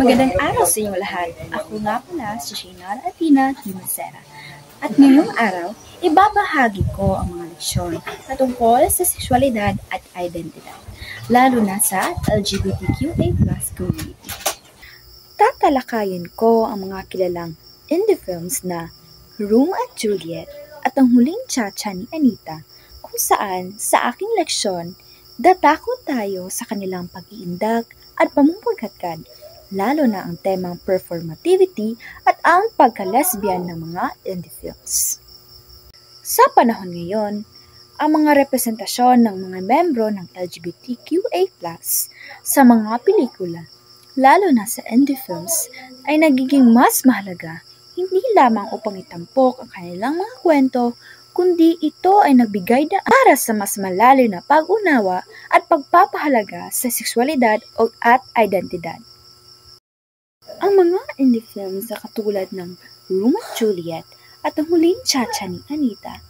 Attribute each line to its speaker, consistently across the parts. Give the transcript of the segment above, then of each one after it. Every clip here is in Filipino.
Speaker 1: Magandang araw sa inyong lahat. Ako nga pala si Shaynara Atina Limancera. At ngayong araw, ibabahagi ko ang mga leksyon patungkol sa sexualidad at identidad, lalo na sa LGBTQA+ community. Tatalakayin ko ang mga kilalang indie films na Romeo at Juliet at ang huling Cha-Cha ni Anita, kung saan sa aking leksyon, dadako tayo sa kanilang pag-iindak at pamumugkad, lalo na ang temang performativity at ang pagka-lesbian ng mga indie films. Sa panahon ngayon, ang mga representasyon ng mga membro ng LGBTQA+ sa mga pelikula, lalo na sa indie films, ay nagiging mas mahalaga, hindi lamang upang itampok ang kanilang mga kwento, kundi ito ay nagbigay daan para sa mas malalim na pag-unawa at pagpapahalaga sa sexualidad at identidad. Ang mga indie films na katulad ng Romeo at Juliet at ang huling Cha-Cha ni Anita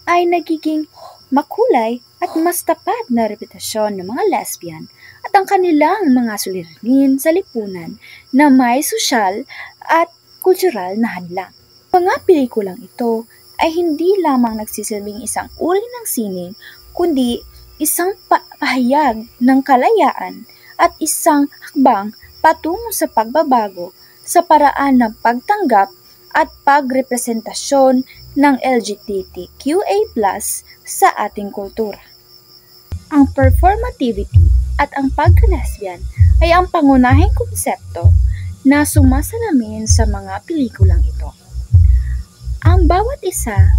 Speaker 1: ay nagiging makulay at mas tapat na reputasyon ng mga lesbian at ang kanilang mga suliranin sa lipunan na may sosyal at kultural na hadlang. Mga pelikulang ito ay hindi lamang nagsisilbing isang uri ng sining, kundi isang pahayag ng kalayaan at isang hakbang patungo sa pagbabago sa paraan ng pagtanggap at pagrepresentasyon ng LGBTQA+ sa ating kultura. Ang performativity at ang pagka-lesbian ay ang pangunahing konsepto na sumasalamin sa mga pelikulang ito. Ang bawat isa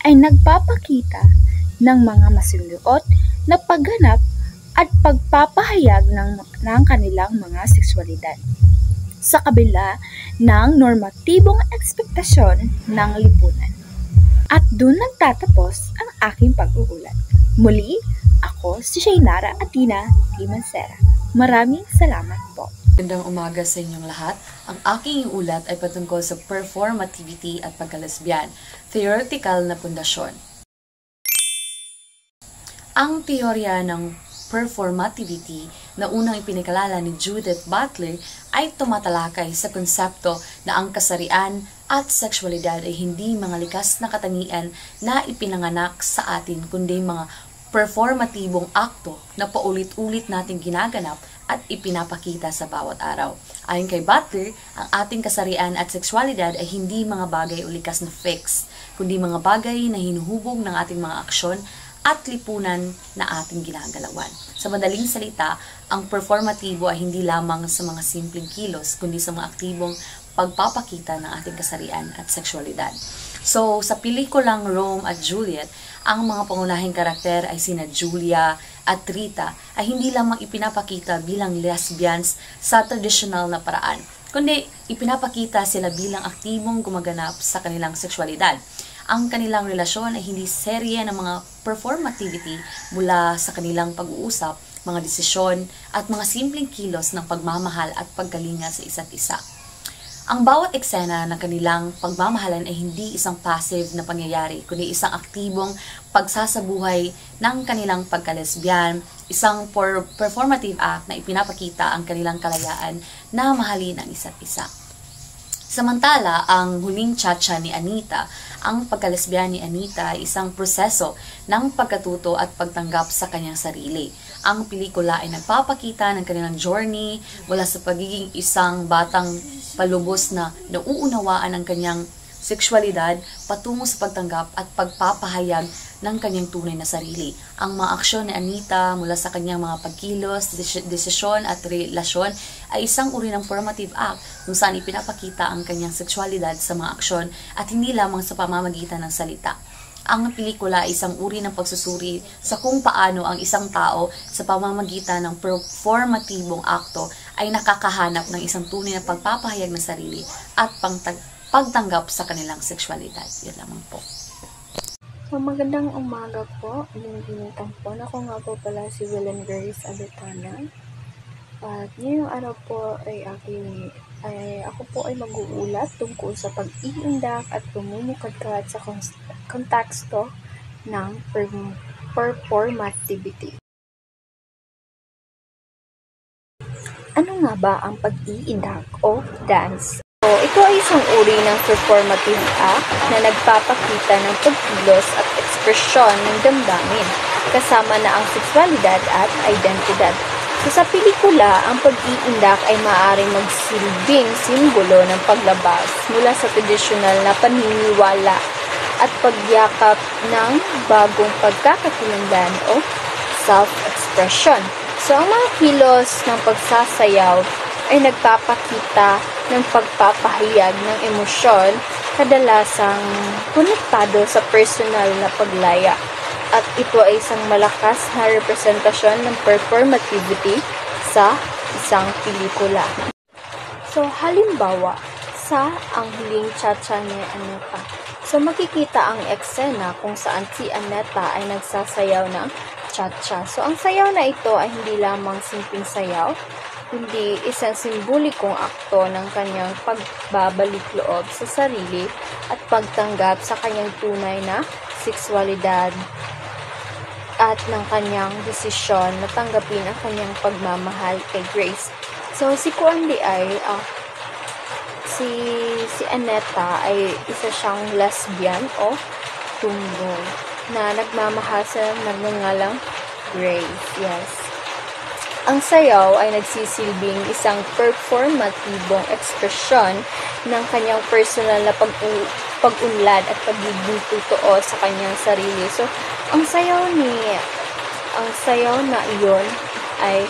Speaker 1: ay nagpapakita ng mga masinuot na pagganap at pagpapahayag ng kanilang mga sexualidad sa kabila ng normatibong ekspektasyon ng lipunan. At doon nagtatapos ang aking pag-uulat. Muli, ako si Shaynara Atina Limancera. Maraming salamat po.
Speaker 2: Magandang umaga sa inyong lahat. Ang aking ulat ay patungkol sa performativity at pagka-lesbian, theoretical na pundasyon. Ang teorya ng performativity na unang ipinikalala ni Judith Butler ay tumatalakay sa konsepto na ang kasarian at sexualidad ay hindi mga likas na katangian na ipinanganak sa atin, kundi mga performatibong akto na paulit-ulit nating ginaganap at ipinapakita sa bawat araw. Ayon kay Butler, ang ating kasarian at sexualidad ay hindi mga bagay o likas na fix, kundi mga bagay na hinuhubog ng ating mga aksyon at lipunan na ating ginagalawan. Sa madaling salita, ang performatibo ay hindi lamang sa mga simpleng kilos, kundi sa mga aktibong pagpapakita ng ating kasarian at sexualidad. So, sa pelikulang Romeo at Juliet, ang mga pangunahing karakter ay sina Julia at Rita ay hindi lamang ipinapakita bilang lesbians sa tradisyonal na paraan, kundi ipinapakita sila bilang aktibong gumaganap sa kanilang sexualidad. Ang kanilang relasyon ay hindi serye ng mga performativity mula sa kanilang pag-uusap, mga desisyon at mga simpleng kilos ng pagmamahal at pagkalinga sa isa't isa. Ang bawat eksena ng kanilang pagmamahalan ay hindi isang passive na pangyayari, kundi isang aktibong pagsasabuhay ng kanilang pagka-lesbian, isang performative act na ipinapakita ang kanilang kalayaan na mahalin ang isa't isa. Samantala, ang huling Cha-Cha ni Anita, ang pagka-lesbian ni Anita ay isang proseso ng pagkatuto at pagtanggap sa kanyang sarili. Ang pelikula ay nagpapakita ng kanilang journey mula sa pagiging isang batang palubos na nauunawaan ang kanyang sexualidad patungo sa pagtanggap at pagpapahayag ng kanyang tunay na sarili. Ang mga aksyon ni Anita mula sa kanyang mga pagkilos, desisyon at relasyon ay isang uri ng formative act kung saan ipinapakita ang kanyang sexualidad sa mga aksyon at hindi lamang sa pamamagitan ng salita. Ang pelikula ay isang uri ng pagsusuri sa kung paano ang isang tao sa pamamagitan ng performatibong akto ay nakakahanap ng isang tunay na pagpapahayag ng sarili at pagtanggap sa kanilang sexualidad. Yan lamang po.
Speaker 3: So, magandang umaga po. Inyong tampon. Ako nga po pala si Willen Grace Abetana. At ngayong araw po ay ako po ay mag-uulat tungkol sa pag-iindak at pumumukadkad sa konteksto ng performativity. Ano nga ba ang pag-iidak o dance? So, ito ay isang uri ng performative act na nagpapakita ng pagkilos at ekspresyon ng damdamin, kasama na ang sexualidad at identidad. So, sa pelikula, ang pag-iindak ay maaaring magsilbing simbolo ng paglabas mula sa tradisyonal na paniniwala at pagyakap ng bagong pagkakatilandan o self-expression. So, ang mga kilos ng pagsasayaw ay nagpapakita ng pagpapahayag ng emosyon, kadalasang konektado sa personal na paglaya. At ito ay isang malakas na representasyon ng performativity sa isang pelikula. So, halimbawa, sa Ang Huling Cha-Cha ni Aneta. So, makikita ang eksena kung saan si Aneta ay nagsasayaw ng cha-cha. So, ang sayaw na ito ay hindi lamang simpleng sayaw, kundi isang simbolikong akto ng kanyang pagbabalik loob sa sarili at pagtanggap sa kanyang tunay na sexualidad at ng kanyang desisyon na tanggapin ang kanyang pagmamahal kay Grace. So, si Kuandi ay si Aneta ay isa siyang lesbian o tomboy na nagmamahal sa nagngangalang Grace. Yes. Ang sayaw ay nagsisilbing isang performatibong ekspresyon ng kanyang personal na pag-unlad at pagiging totoo sa kanyang sarili. So, ang sayaw na iyon ay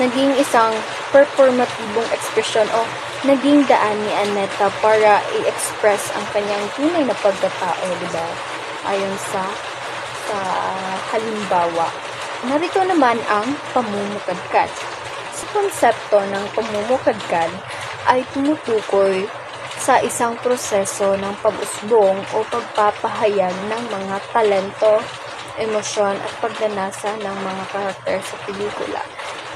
Speaker 3: naging isang performatibong ekspresyon o naging daan ni Aneta para i-express ang kanyang tunay na pagkatao, diba? Ayon sa halimbawa. Narito naman ang pamumukadkad. Sa konsepto ng pamumukadkad ay tumutukoy sa isang proseso ng pag-usbong o pagpapahayag ng mga talento, emosyon at pagnanasa ng mga karakter sa pelikula.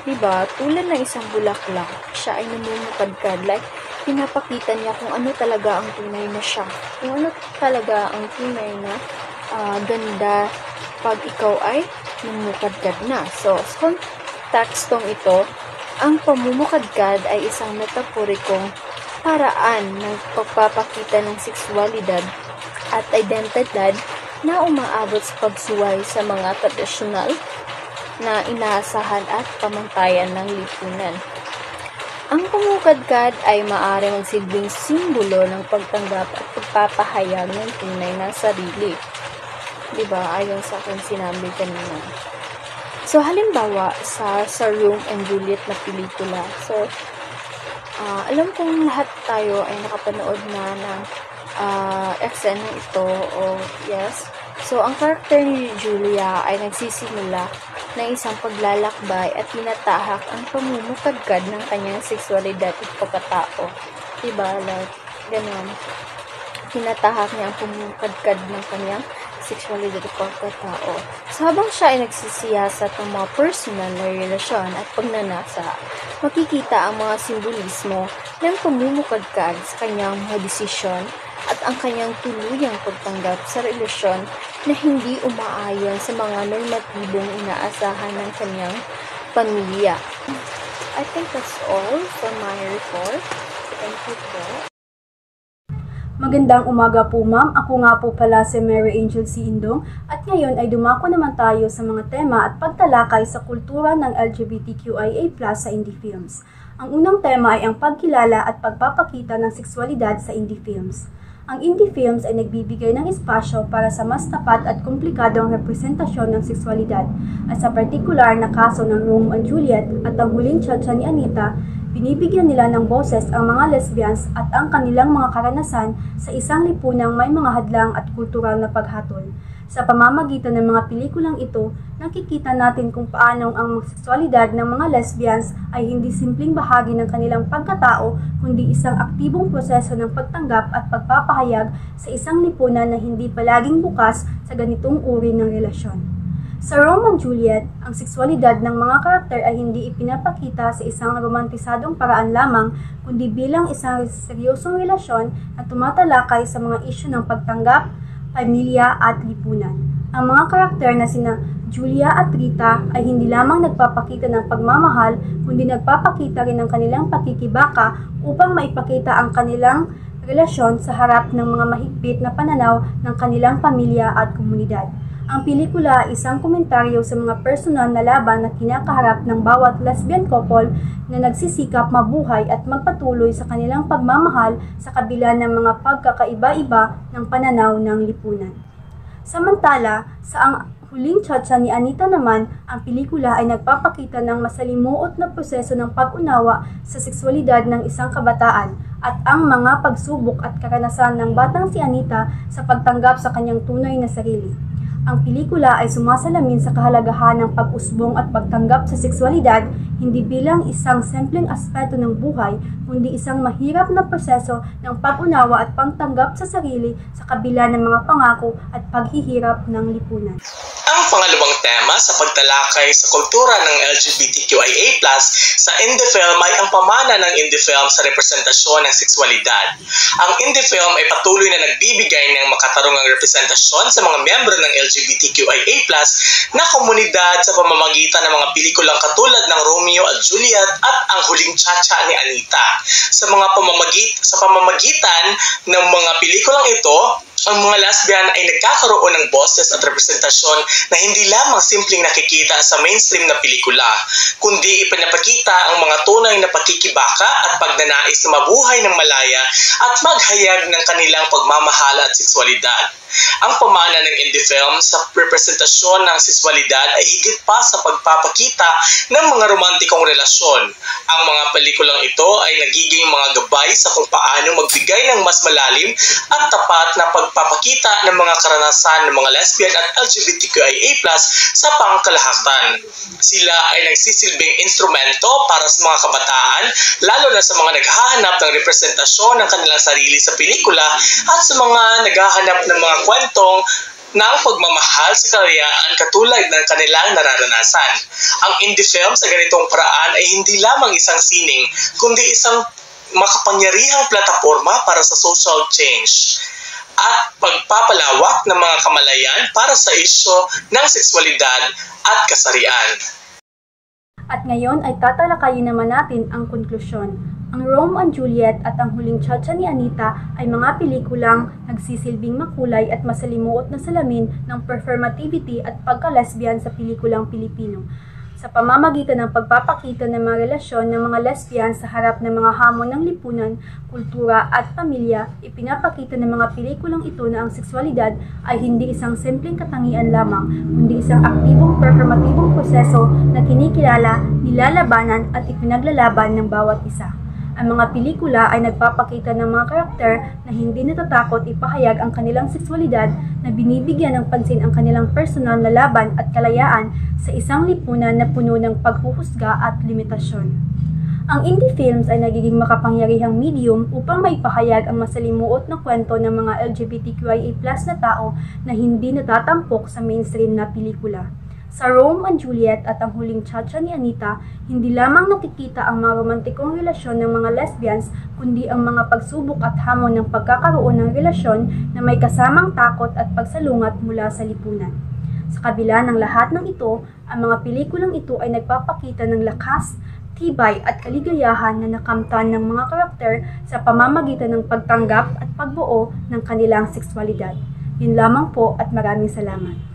Speaker 3: Diba? Tulad ng isang bulaklak, siya ay namumukadkad. Like, pinapakita niya kung ano talaga ang tunay na siya. Kung ano talaga ang tunay na ganda pag ikaw ay namumukadkad na. So, sa kontekstong ito, ang pamumukadkad ay isang metaporikong paraan ng pagpapakita ng sexualidad at identidad na umaabot sa pagsuway sa mga tradisyonal na inaasahan at pamantayan ng lipunan. Ang pamumukadkad ay maaari magsilbing simbolo ng pagtanggap at pagpapahayag ng tunay na sarili. Diba? Ayon sa aking sinabi kanina. So, halimbawa, sa Romeo and Juliet na pelikula. So, alam kong lahat tayo ay nakapanood na ng eksena ito. Yes. So, ang karakter ni Julia ay nagsisimula ng isang paglalakbay at tinatahak ang pamumukadkad ng kanyang sexualidad at pagkatao. Diba? Like, ganun. Tinatahak niya ang pamumukadkad ng kanyang sexualidad at pagkatao. So, habang siya ay nagsisiyasat ng mga personal na relasyon at pagnanasa, makikita ang mga simbolismo ng pamumukadkad sa kanyang mga desisyon at ang kanyang tuluyang pagtanggap sa relasyon na hindi umaayon sa mga normatibong inaasahan ng kanyang pamilya. I think that's all for my report. Thank you po.
Speaker 4: Magandang umaga po ma'am, ako nga po pala si Mary Angel C. Indong at ngayon ay dumako naman tayo sa mga tema at pagtalakay sa kultura ng LGBTQIA+ sa indie films. Ang unang tema ay ang pagkilala at pagpapakita ng sexualidad sa indie films. Ang indie films ay nagbibigay ng espasyo para sa mas tapat at komplikadong representasyon ng sexualidad at sa partikular na kaso ng Romeo and Juliet at Ang Huling Cha-Cha ni Anita, binibigyan nila ng boses ang mga lesbians at ang kanilang mga karanasan sa isang lipunang may mga hadlang at kultural na paghatol. Sa pamamagitan ng mga pelikulang ito, nakikita natin kung paano ang sexualidad ng mga lesbians ay hindi simpleng bahagi ng kanilang pagkatao, kundi isang aktibong proseso ng pagtanggap at pagpapahayag sa isang lipunan na hindi palaging bukas sa ganitong uri ng relasyon. Sa Romeo and Juliet, ang sexualidad ng mga karakter ay hindi ipinapakita sa isang romantisadong paraan lamang, kundi bilang isang seryosong relasyon na tumatalakay sa mga isyu ng pagtanggap, pamilya at lipunan. Ang mga karakter na sina Julia at Rita ay hindi lamang nagpapakita ng pagmamahal, kundi nagpapakita rin ng kanilang pakikibaka upang maipakita ang kanilang relasyon sa harap ng mga mahigpit na pananaw ng kanilang pamilya at komunidad. Ang pelikula ay isang komentaryo sa mga personal na laban na kinakaharap ng bawat lesbian couple na nagsisikap mabuhay at magpatuloy sa kanilang pagmamahal sa kabila ng mga pagkakaiba-iba ng pananaw ng lipunan. Samantala, sa ang huling tiyatsa ni Anita naman, ang pelikula ay nagpapakita ng masalimuot na proseso ng pag-unawa sa sexualidad ng isang kabataan at ang mga pagsubok at karanasan ng batang si Anita sa pagtanggap sa kanyang tunay na sarili. Ang pelikula ay sumasalamin sa kahalagahan ng pag-usbong at pagtanggap sa sexualidad hindi bilang isang simpleng aspeto ng buhay, kundi isang mahirap na proseso ng pag-unawa at pagtanggap sa sarili sa kabila ng mga pangako at paghihirap ng lipunan.
Speaker 5: Ang pangalawang tema sa pagtalakay sa kultura ng LGBTQIA+ sa indie film ay ang pamana ng indie film sa representasyon ng sexualidad. Ang indie film ay patuloy na nagbibigay ng makatarungang representasyon sa mga miyembro ng LGBTQIA+ na komunidad sa pamamagitan ng mga pelikulang katulad ng Romeo at Juliet at Ang Huling Tiyatsa ni Anita. Sa pamamagitan ng mga pelikulang ito, ang mga lesbian ay nagkakaroon ng boses at representasyon na hindi lamang simpleng nakikita sa mainstream na pelikula, kundi ipinapakita ang mga tunay na pakikibaka at pagnanais na mabuhay ng malaya at maghayag ng kanilang pagmamahal at sexualidad. Ang pamana ng indie film sa representasyon ng sexualidad ay higit pa sa pagpapakita ng mga romantikong relasyon. Ang mga pelikulang ito ay nagiging mga gabay sa kung paano magbigay ng mas malalim at tapat na pagpapakita ng mga karanasan ng mga lesbian at LGBTQIA+ sa pangkalahatan. Sila ay nagsisilbing instrumento para sa mga kabataan, lalo na sa mga naghahanap ng representasyon ng kanilang sarili sa pelikula at sa mga naghahanap ng mga kwentong ng pagmamahal sa kalayaan katulad ng kanilang nararanasan. Ang indie film sa ganitong paraan ay hindi lamang isang sining, kundi isang makapangyarihang plataporma para sa social change at pagpapalawak ng mga kamalayan para sa isyu ng sexualidad at kasarian.
Speaker 4: At ngayon ay tatalakayin naman natin ang konklusyon. Ang Romeo and Juliet at Ang Huling Tiyatsa ni Anita ay mga pelikulang nagsisilbing makulay at masalimuot na salamin ng performativity at pagka-lesbian sa pelikulang Pilipino. Sa pamamagitan ng pagpapakita ng mga relasyon ng mga lesbian sa harap ng mga hamon ng lipunan, kultura at pamilya, ipinapakita ng mga pelikulang ito na ang sexualidad ay hindi isang simpleng katangian lamang, kundi isang aktibong performatibong proseso na kinikilala, nilalabanan at ipinaglalaban ng bawat isa. Ang mga pelikula ay nagpapakita ng mga karakter na hindi natatakot ipahayag ang kanilang sexualidad, na binibigyan ng pansin ang kanilang personal na laban at kalayaan sa isang lipunan na puno ng paghuhusga at limitasyon. Ang indie films ay nagiging makapangyarihang medium upang maipahayag ang masalimuot na kwento ng mga LGBTQIA+ na tao na hindi natatampok sa mainstream na pelikula. Sa Romeo and Juliet at Ang Huling Tiyatsa ni Anita, hindi lamang nakikita ang mga romantikong relasyon ng mga lesbians, kundi ang mga pagsubok at hamon ng pagkakaroon ng relasyon na may kasamang takot at pagsalungat mula sa lipunan. Sa kabila ng lahat ng ito, ang mga pelikulang ito ay nagpapakita ng lakas, tibay at kaligayahan na nakamtan ng mga karakter sa pamamagitan ng pagtanggap at pagbuo ng kanilang sexualidad. Yun lamang po at maraming salamat.